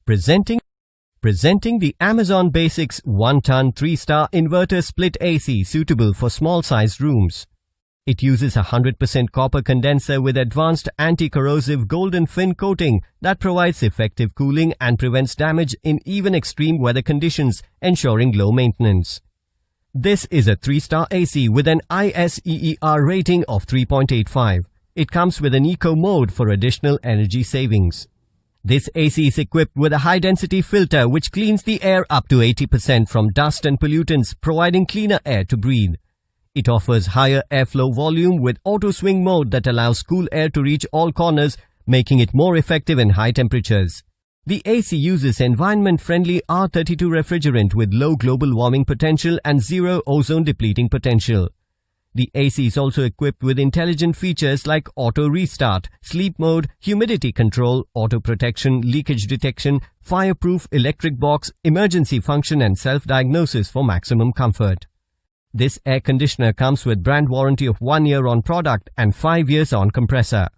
Presenting the Amazon Basics 1-ton 3-star inverter split AC suitable for small-sized rooms. It uses a 100% copper condenser with advanced anti-corrosive golden fin coating that provides effective cooling and prevents damage in even extreme weather conditions, ensuring low maintenance. This is a 3-star AC with an ISEER rating of 3.85. It comes with an eco mode for additional energy savings. This AC is equipped with a high-density filter which cleans the air up to 80% from dust and pollutants, providing cleaner air to breathe. It offers higher airflow volume with auto swing mode that allows cool air to reach all corners, making it more effective in high temperatures. The AC uses environment-friendly R32 refrigerant with low global warming potential and zero ozone depleting potential. The AC is also equipped with intelligent features like auto restart, sleep mode, humidity control, auto protection, leakage detection, fireproof electric box, emergency function and self-diagnosis for maximum comfort. This air conditioner comes with brand warranty of 1 year on product and 5 years on compressor.